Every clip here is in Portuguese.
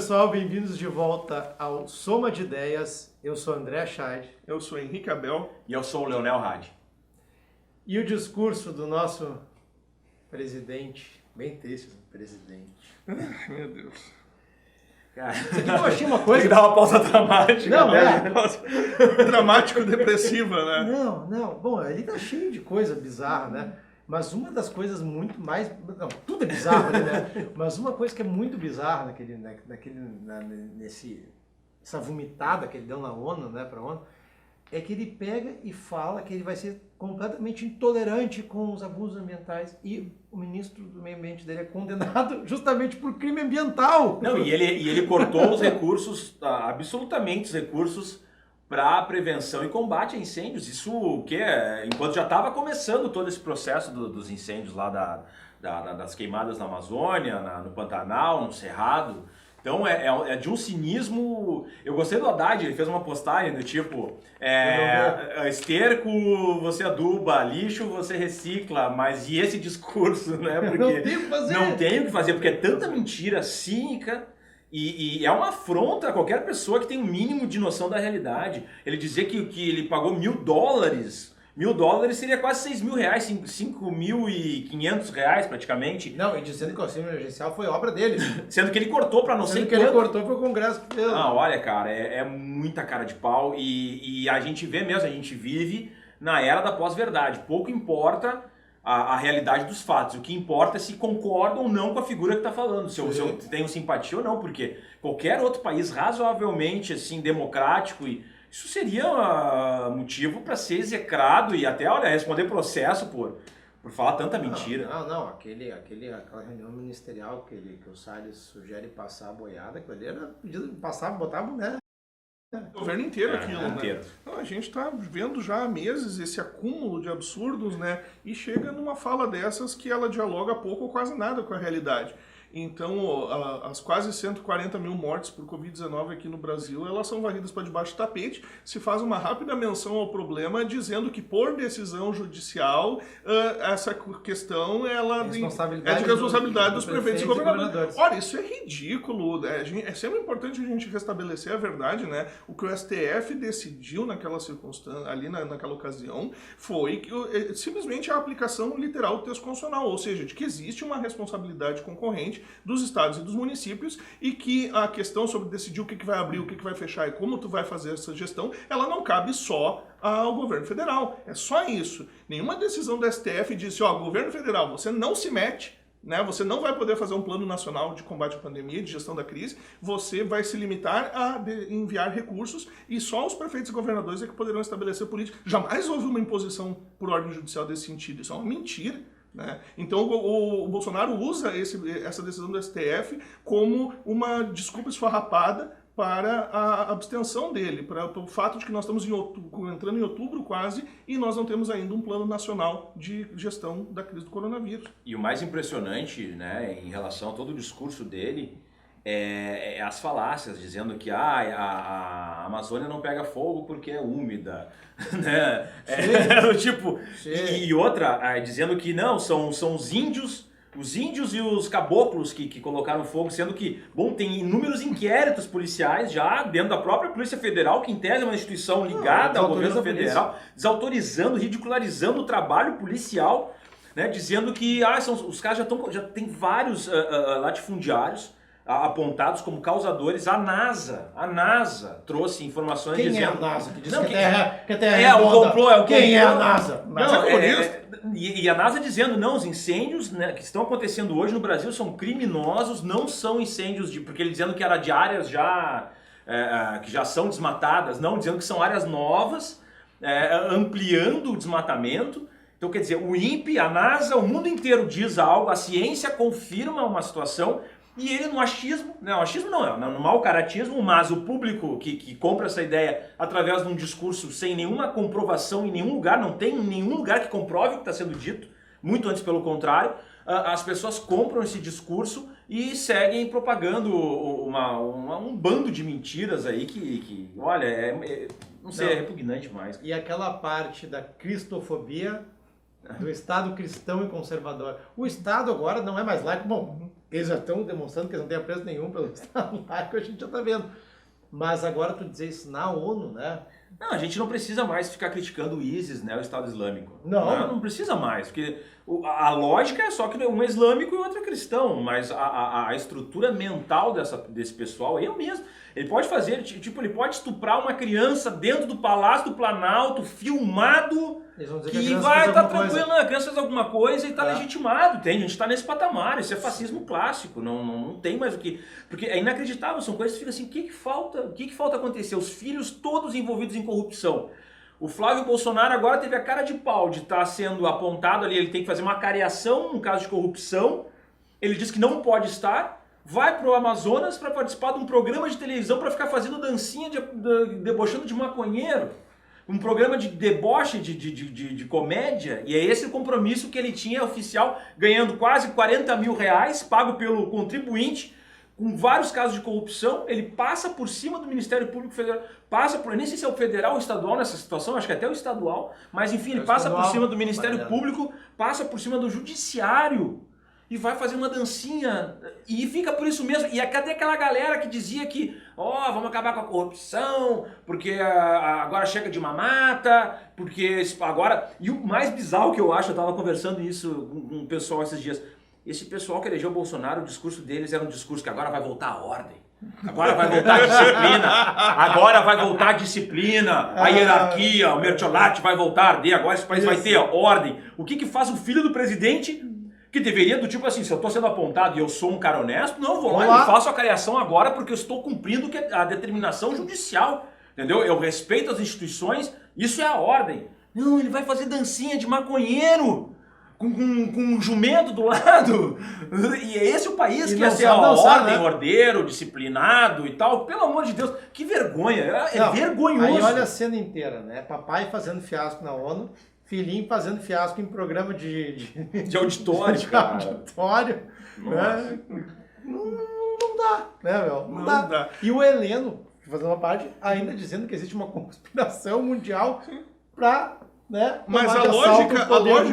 pessoal, bem-vindos de volta ao Soma de Ideias. Eu sou André Scheid. Eu sou Henrique Abel. E eu sou o Leonel Hadi. E o discurso do nosso presidente, bem triste, presidente. Meu Deus. Cara, Isso aqui eu achei uma coisa... tem que dar uma pausa dramática. Não, né? Dramático-depressiva, né? Não. Bom, ele tá cheio de coisa bizarra, né? Mas uma das coisas muito mais... Não, tudo é bizarro ali, né? Mas uma coisa que é muito bizarra essa vomitada que ele deu na ONU, né, pra ONU, é que ele pega e fala que ele vai ser completamente intolerante com os abusos ambientais e o ministro do meio ambiente dele é condenado justamente por crime ambiental. Não, e ele cortou os recursos, absolutamente os recursos para prevenção e combate a incêndios. Isso o que enquanto já estava começando todo esse processo dos incêndios lá das queimadas na Amazônia, no Pantanal, no Cerrado. Então é de um cinismo. Eu gostei do Haddad, ele fez uma postagem do tipo esterco você aduba, lixo você recicla, mas e esse discurso, né? Porque não tem o que fazer. Não tem o que fazer, porque é tanta mentira cínica. E é uma afronta a qualquer pessoa que tem um mínimo de noção da realidade. Ele dizer que ele pagou $1.000. $1.000 seria quase R$6.000, R$5.500 praticamente. Não, e dizendo que o auxílio emergencial foi obra dele. Sendo que ele cortou para não sei Sendo que ele cortou foi o Congresso que fez. Ah, olha, cara, é muita cara de pau e a gente vê mesmo, a gente vive na era da pós-verdade. Pouco importa a realidade dos fatos. O que importa é se concorda ou não com a figura que está falando, se eu tenho simpatia ou não, porque qualquer outro país razoavelmente assim, democrático, isso seria motivo para ser execrado e até, olha, responder processo por falar tanta mentira. Não, aquela reunião ministerial que o Salles sugere passar a boiada, aquilo ali era pedido de passar, botar a mulher. O governo inteiro aquilo, inteiro. né? Então, a gente está vendo já há meses esse acúmulo de absurdos, né? E chega numa fala dessas que ela dialoga pouco ou quase nada com a realidade. Então, as quase 140 mil mortes por Covid-19 aqui no Brasil, elas são varridas para debaixo do tapete. Se faz uma rápida menção ao problema, dizendo que por decisão judicial, essa questão ela é de responsabilidade dos prefeitos e governadores. Olha, isso é ridículo. É sempre importante a gente restabelecer a verdade, né? O que o STF decidiu naquela circunstância, ali naquela ocasião, foi que simplesmente a aplicação literal do texto constitucional, ou seja, de que existe uma responsabilidade concorrente dos estados e dos municípios e que a questão sobre decidir o que vai abrir, o que vai fechar e como tu vai fazer essa gestão, ela não cabe só ao governo federal. É só isso. Nenhuma decisão do STF disse, governo federal, você não se mete, né? Você não vai poder fazer um plano nacional de combate à pandemia, de gestão da crise, você vai se limitar a enviar recursos e só os prefeitos e governadores é que poderão estabelecer política. Jamais houve uma imposição por ordem judicial desse sentido. Isso é uma mentira. Né? Então o Bolsonaro usa essa decisão do STF como uma desculpa esfarrapada para a abstenção dele, para o fato de que nós estamos entrando em outubro quase e nós não temos ainda um plano nacional de gestão da crise do coronavírus. E o mais impressionante, né, em relação a todo o discurso dele é as falácias, dizendo que a Amazônia não pega fogo porque é úmida, né? E outra, dizendo que não, são os índios e os caboclos que colocaram fogo, sendo que, tem inúmeros inquéritos policiais já dentro da própria Polícia Federal, que em tese é uma instituição ligada ao governo federal, desautorizando, ridicularizando o trabalho policial, né, dizendo que os caras já tem vários latifundiários apontados como causadores. A NASA trouxe informações dizendo... Quem é a NASA? Que diz não, que a Terra é o complô. Quem é a NASA? E a NASA dizendo, não, os incêndios, né, que estão acontecendo hoje no Brasil são criminosos, não são incêndios porque ele dizendo que era de áreas que já são desmatadas, não, dizendo que são áreas novas, ampliando o desmatamento. Então, quer dizer, o INPE, a NASA, o mundo inteiro diz algo, a ciência confirma uma situação. E ele no achismo, no mau caratismo, mas o público que compra essa ideia através de um discurso sem nenhuma comprovação em nenhum lugar, não tem nenhum lugar que comprove o que está sendo dito, muito antes pelo contrário, as pessoas compram esse discurso e seguem propagando um bando de mentiras aí que olha, não sei, é repugnante demais. E aquela parte da cristofobia do Estado cristão e conservador. O Estado agora não é mais laico. Bom, eles já estão demonstrando que eles não têm apreço nenhum pelo Estado laico, a gente já está vendo. Mas agora tu dizer isso na ONU, né? Não, a gente não precisa mais ficar criticando o ISIS, né, o Estado Islâmico. Não. Não precisa mais, porque a lógica é só que um é islâmico e o outro é cristão, mas a estrutura mental desse pessoal é o mesmo. Ele pode fazer, tipo, ele pode estuprar uma criança dentro do Palácio do Planalto, filmado, que vai estar tranquilo, não, a criança fez alguma coisa e está legitimado, a gente está nesse patamar, isso é fascismo clássico, não tem mais o que... Porque é inacreditável, são coisas que ficam assim, o que falta acontecer? Os filhos todos envolvidos em corrupção. O Flávio Bolsonaro agora teve a cara de pau de estar sendo apontado ali, ele tem que fazer uma cariação no caso de corrupção, ele diz que não pode estar, vai para o Amazonas para participar de um programa de televisão para ficar fazendo dancinha, debochando de maconheiro. Um programa de deboche, de comédia, e é esse o compromisso que ele tinha oficial, ganhando quase 40 mil reais, pago pelo contribuinte, com vários casos de corrupção. Ele passa por cima do Ministério Público Federal, nem sei se é o federal ou o estadual nessa situação, acho que até o estadual, mas enfim, ele passa por cima do Ministério Público, passa por cima do Judiciário, e vai fazer uma dancinha, e fica por isso mesmo. E cadê aquela galera que dizia que, vamos acabar com a corrupção, porque agora chega de mamata, porque agora... E o mais bizarro que eu acho, eu estava conversando isso com o pessoal esses dias, esse pessoal que elegeu o Bolsonaro, o discurso deles era um discurso que agora vai voltar a ordem, agora vai voltar a disciplina, agora vai voltar a disciplina, a hierarquia, o mertiolate vai voltar a arder, agora esse país vai ter a ordem. O que faz o filho do presidente... Que deveria, do tipo assim, se eu estou sendo apontado e eu sou um cara honesto, não, eu vou lá e faço a cariação agora porque eu estou cumprindo a determinação judicial, entendeu? Eu respeito as instituições, isso é a ordem. Não, ele vai fazer dancinha de maconheiro, com um jumento do lado, e é esse o país que ia ser a ordem, ordeiro, disciplinado e tal, pelo amor de Deus, que vergonha, é vergonhoso. Aí olha a cena inteira, né? Papai fazendo fiasco na ONU, filhinho fazendo fiasco em programa de auditório, cara. Auditório. Né? Não dá, né, meu? Não dá. E o Heleno, fazendo uma parte, ainda dizendo que existe uma conspiração mundial para... Né, mas a lógica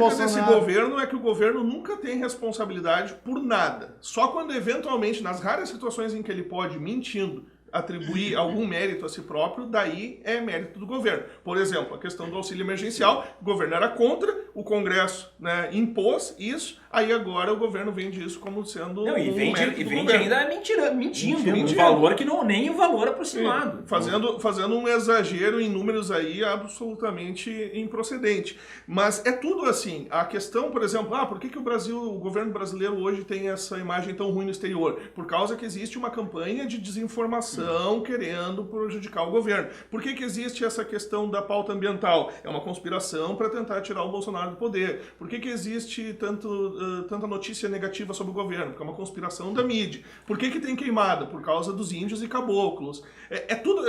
desse governo é que o governo nunca tem responsabilidade por nada. Só quando eventualmente, nas raras situações em que ele pode, mentindo, atribuir algum mérito a si próprio, daí é mérito do governo. Por exemplo, a questão do auxílio emergencial, o governo era contra, o Congresso, né, impôs isso, aí agora o governo vende isso como sendo mérito do governo. Ainda mentindo, um valor que nem o valor aproximado. Fazendo um exagero em números aí absolutamente improcedente. Mas é tudo assim. A questão, por exemplo, por que o governo brasileiro hoje tem essa imagem tão ruim no exterior? Por causa que existe uma campanha de desinformação querendo prejudicar o governo. Por que existe essa questão da pauta ambiental? É uma conspiração para tentar tirar o Bolsonaro do poder. Por que existe tanta notícia negativa sobre o governo? Porque é uma conspiração da mídia. Por que tem queimada? Por causa dos índios e caboclos.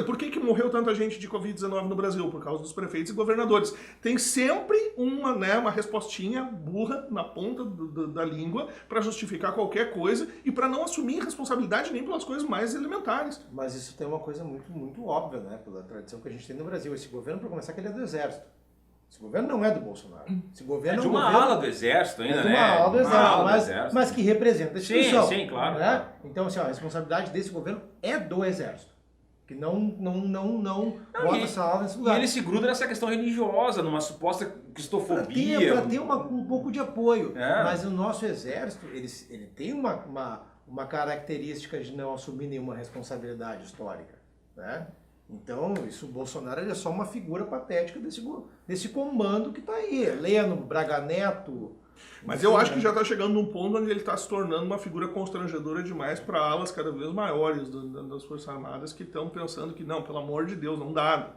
Por que morreu tanta gente de Covid-19 no Brasil? Por causa dos prefeitos e governadores. Tem sempre uma respostinha burra na ponta da língua para justificar qualquer coisa e para não assumir responsabilidade nem pelas coisas mais elementares. Mas isso tem uma coisa muito, muito óbvia, né? Pela tradição que a gente tem no Brasil. Esse governo, para começar, que ele é do Exército. Esse governo não é do Bolsonaro. Esse governo é de uma ala do Exército ainda, né? De uma ala do Exército, mas que representa a instituição. Sim, claro. Né? Então, assim, a responsabilidade desse governo é do Exército. Que não bota essa ala nesse lugar. E ele se gruda nessa questão religiosa, numa suposta cristofobia. Para ter um pouco de apoio. Mas o nosso Exército, ele tem uma característica de não assumir nenhuma responsabilidade histórica, né? Então, o Bolsonaro é só uma figura patética desse comando que está aí. Heleno, Braga Neto... Mas eu acho que já está chegando num ponto onde ele está se tornando uma figura constrangedora demais para alas cada vez maiores das Forças Armadas que estão pensando que, não, pelo amor de Deus, não dá.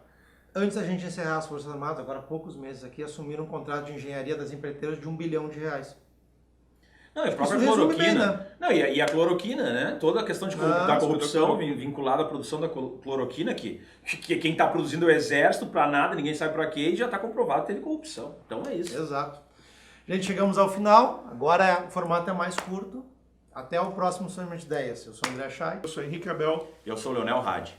Antes da gente encerrar as Forças Armadas, agora há poucos meses aqui, assumiram um contrato de engenharia das empreiteiras de R$1 bilhão. Não, e a própria cloroquina. Não, e a cloroquina, né? Toda a questão da corrupção vinculada à produção da cloroquina, que quem está produzindo é o Exército para nada, ninguém sabe para quê, e já está comprovado que teve corrupção. Então é isso. Exato. Gente, chegamos ao final. Agora o formato é mais curto. Até o próximo Sonho de Ideias. Eu sou o André Chay. Eu sou Henrique Abel. E eu sou o Leonel Hadi.